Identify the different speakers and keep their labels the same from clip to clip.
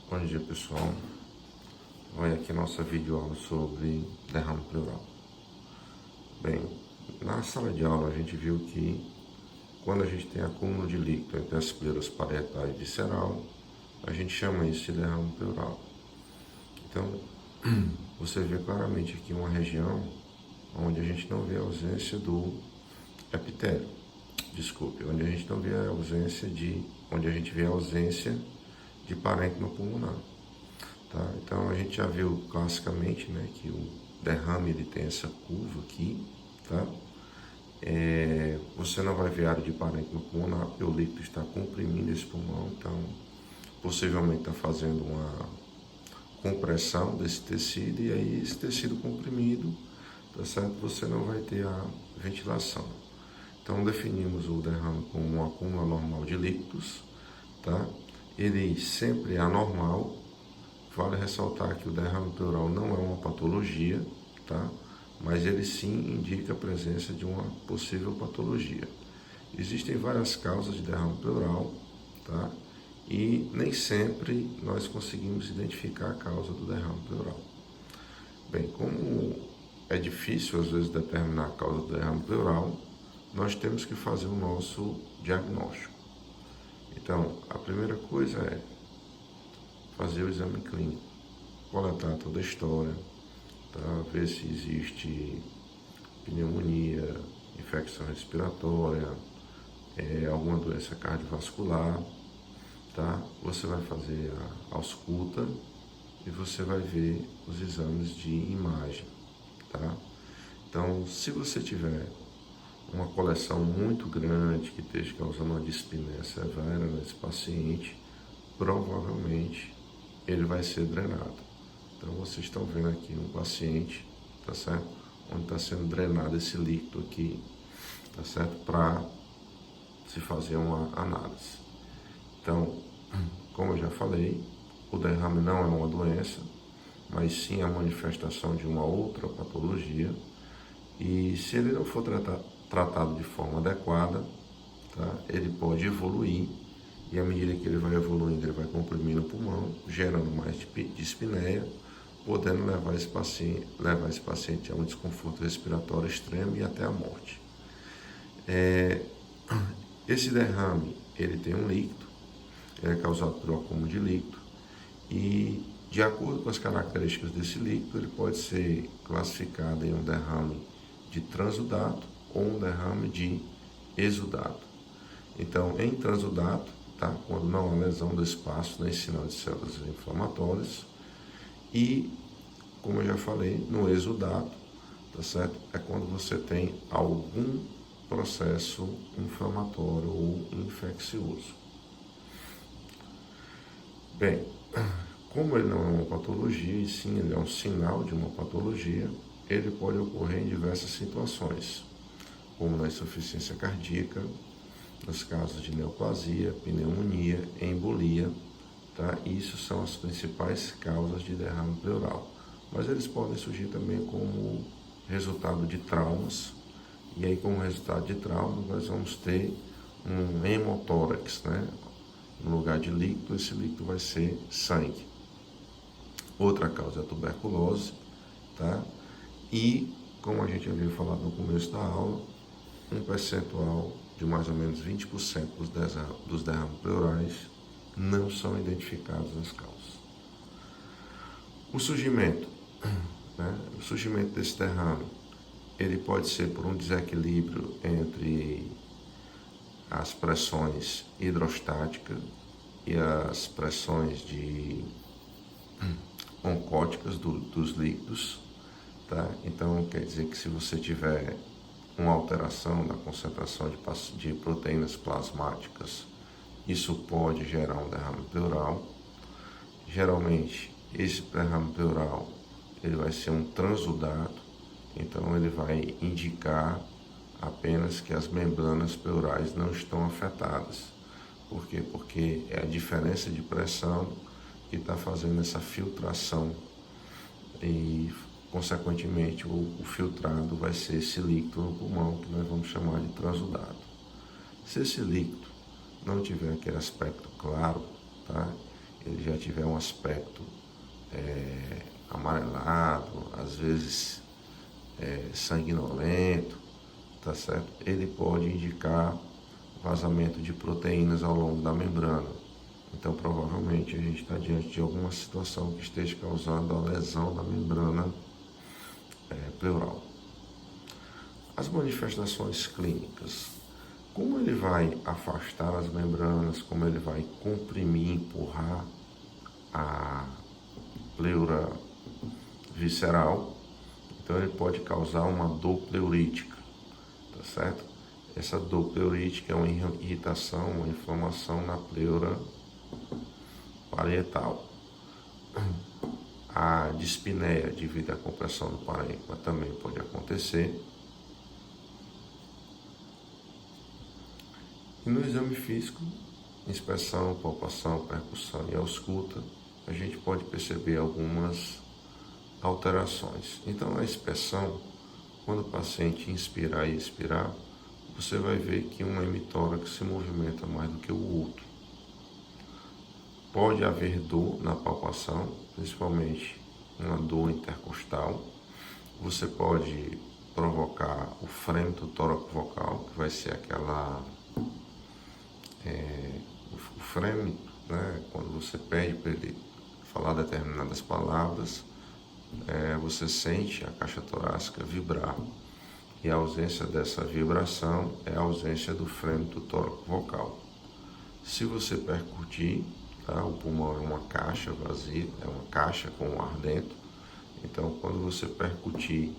Speaker 1: Bom dia, pessoal. Olha aqui nossa videoaula sobre derrame pleural. Bem, na sala de aula a gente viu que quando a gente tem acúmulo de líquido entre as pleuras parietal e visceral, a gente chama isso de derrame pleural. Então, você vê claramente aqui uma região onde a gente não vê a ausência do epitélio. Desculpe, onde a gente não vê a ausência de... onde a gente vê a ausência de parênquima pulmonar. Tá? Então a gente já viu classicamente, né, que o derrame ele tem essa curva aqui, tá? Você não vai ver área de parênquima pulmonar porque o líquido está comprimindo esse pulmão, então possivelmente está fazendo uma compressão desse tecido e aí esse tecido comprimido, tá certo? Você não vai ter a ventilação. Então definimos o derrame como um acúmulo anormal de líquidos, tá? Ele sempre é anormal. Vale ressaltar que o derrame pleural não é uma patologia, tá? Mas ele sim indica a presença de uma possível patologia. Existem várias causas de derrame pleural, tá? E nem sempre nós conseguimos identificar a causa do derrame pleural. Bem, como é difícil às vezes determinar a causa do derrame pleural, nós temos que fazer o nosso diagnóstico. Então, a primeira coisa é fazer o exame clínico, coletar toda a história, tá? Ver se existe pneumonia, infecção respiratória, alguma doença cardiovascular, tá? Você vai fazer a ausculta e você vai ver os exames de imagem, tá? Então, se você tiver uma coleção muito grande que esteja causando uma dispneia severa nesse paciente, provavelmente ele vai ser drenado. Então vocês estão vendo aqui um paciente, tá certo? Onde está sendo drenado esse líquido aqui, tá certo? Para se fazer uma análise. Então, como eu já falei, o derrame não é uma doença, mas sim a manifestação de uma outra patologia. E se ele não for tratado de forma adequada, tá? Ele pode evoluir. E à medida que ele vai evoluindo, ele vai comprimindo o pulmão, gerando mais dispneia, podendo levar esse paciente a um desconforto respiratório extremo e até a morte. Esse derrame, ele tem um líquido, ele é causado pelo acúmulo de líquido, e de acordo com as características desse líquido, ele pode ser classificado em um derrame de transudato ou um derrame de exudato. Então, em transudato, tá? Quando não há lesão do espaço, nem sinal de células inflamatórias. E, como eu já falei, no exudato, tá certo? É quando você tem algum processo inflamatório ou infeccioso. Bem, como ele não é uma patologia, e sim ele é um sinal de uma patologia, ele pode ocorrer em diversas situações, como na insuficiência cardíaca, nos casos de neoplasia, pneumonia, embolia, tá? Isso são as principais causas de derrame pleural. Mas eles podem surgir também como resultado de traumas, e aí como resultado de trauma nós vamos ter um hemotórax, né? No lugar de líquido, esse líquido vai ser sangue. Outra causa é a tuberculose, tá? E, como a gente havia falado no começo da aula, um percentual de mais ou menos 20% dos derrames pleurais não são identificados as causas. O surgimento, né? O surgimento desse derrame, ele pode ser por um desequilíbrio entre as pressões hidrostáticas e as pressões oncóticas dos líquidos, tá? Então, quer dizer que se você tiver uma alteração na concentração de proteínas plasmáticas, isso pode gerar um derrame pleural. Geralmente, esse derrame pleural ele vai ser um transudato, então ele vai indicar apenas que as membranas pleurais não estão afetadas. Por quê? Porque é a diferença de pressão que está fazendo essa filtração e, consequentemente, o filtrado vai ser esse líquido no pulmão, que nós vamos chamar de transudato. Se esse líquido não tiver aquele aspecto claro, tá? Ele já tiver um aspecto amarelado, às vezes sanguinolento, tá certo? Ele pode indicar vazamento de proteínas ao longo da membrana. Então, provavelmente, a gente está diante de alguma situação que esteja causando a lesão da membrana pleural. As manifestações clínicas. Como ele vai afastar as membranas, como ele vai comprimir, empurrar a pleura visceral, então ele pode causar uma dor pleurítica, tá certo? Essa dor pleurítica é uma irritação, uma inflamação na pleura parietal. A dispneia devido à compressão do parênquima também pode acontecer. E no exame físico, inspeção, palpação, percussão e ausculta, a gente pode perceber algumas alterações. Então, na inspeção, quando o paciente inspirar e expirar, você vai ver que um hemitórax se movimenta mais do que o outro. Pode haver dor na palpação, principalmente uma dor intercostal. Você pode provocar o frêmito tóraco-vocal, que vai ser o frêmito, né? Quando você pede para ele falar determinadas palavras, você sente a caixa torácica vibrar. E a ausência dessa vibração é a ausência do frêmito tóraco-vocal. Se você percutir, tá? O pulmão é uma caixa vazia, é uma caixa com ar dentro. Então, quando você percutir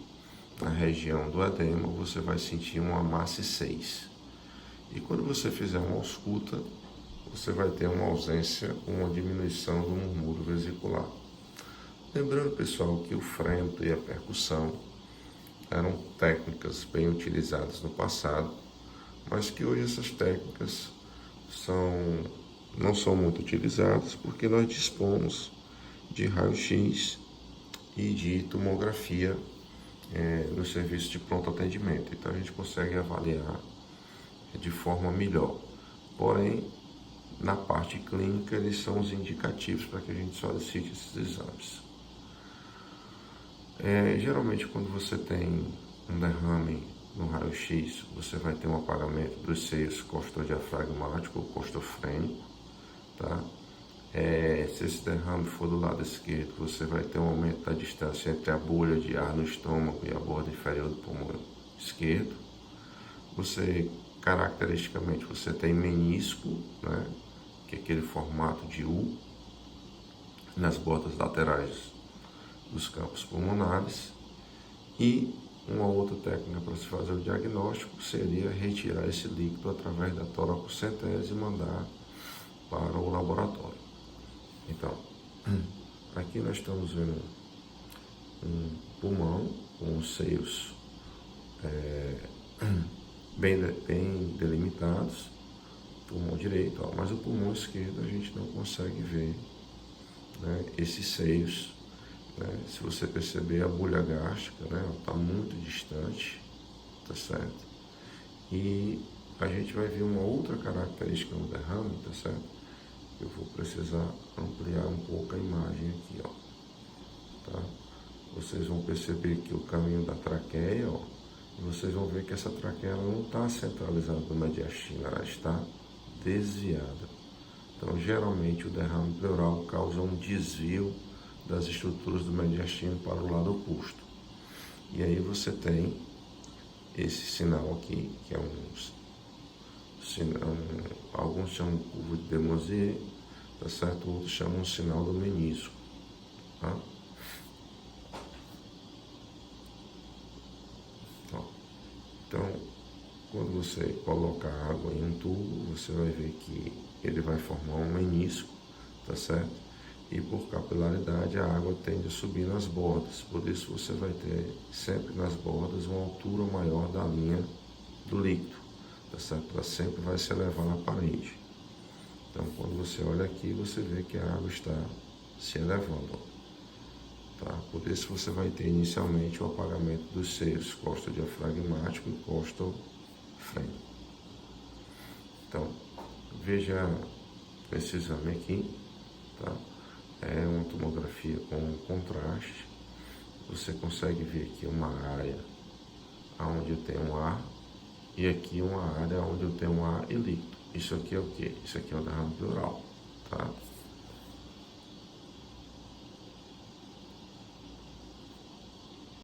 Speaker 1: na região do edema, você vai sentir uma massa 6. E quando você fizer uma ausculta, você vai ter uma ausência, uma diminuição do murmúrio vesicular. Lembrando, pessoal, que o frêmito e a percussão eram técnicas bem utilizadas no passado, mas que hoje essas técnicas não são muito utilizadas porque nós dispomos de raio-x e de tomografia no serviço de pronto atendimento. Então a gente consegue avaliar de forma melhor. Porém, na parte clínica, eles são os indicativos para que a gente solicite esses exames. Geralmente, quando você tem um derrame no raio-x, você vai ter um apagamento dos seios costodiafragmático ou costofrênico, tá? Se esse derrame for do lado esquerdo, você vai ter um aumento da distância entre a bolha de ar no estômago e a borda inferior do pulmão esquerdo. Caracteristicamente, você tem menisco, né? Que é aquele formato de U, nas bordas laterais dos campos pulmonares. E uma outra técnica para se fazer o diagnóstico seria retirar esse líquido através da toracocentese e mandar para o laboratório. Então, aqui nós estamos vendo um pulmão com os seios bem delimitados, pulmão direito, mas o pulmão esquerdo a gente não consegue ver, né, esses seios. Se você perceber, a bolha gástrica, né, está muito distante, tá certo? E a gente vai ver uma outra característica no derrame, tá certo? Eu vou precisar ampliar um pouco a imagem aqui, ó, tá? Vocês vão perceber que o caminho da traqueia, ó, e vocês vão ver que essa traqueia não está centralizada no mediastino, ela está desviada. Então, geralmente, o derrame pleural causa um desvio das estruturas do mediastino para o lado oposto. E aí você tem esse sinal aqui, que é alguns chamam de curva de de Maizière, tá certo? Outros chamam de sinal do menisco, tá? Então, quando você coloca água em um tubo, você vai ver que ele vai formar um menisco, tá certo? E por capilaridade a água tende a subir nas bordas, por isso você vai ter sempre nas bordas uma altura maior da linha do líquido, tá certo? Ela sempre vai se elevar na parede. Então, quando você olha aqui, você vê que a água está se elevando, tá? Por isso você vai ter inicialmente o apagamento dos seios costodiafragmático e costofrênico. Então, veja esse exame aqui, tá? É uma tomografia com contraste. Você consegue ver aqui uma área onde eu tenho um ar e aqui uma área onde eu tenho um ar e líquido. Isso aqui é o que? Isso aqui é o derrame pleural, tá?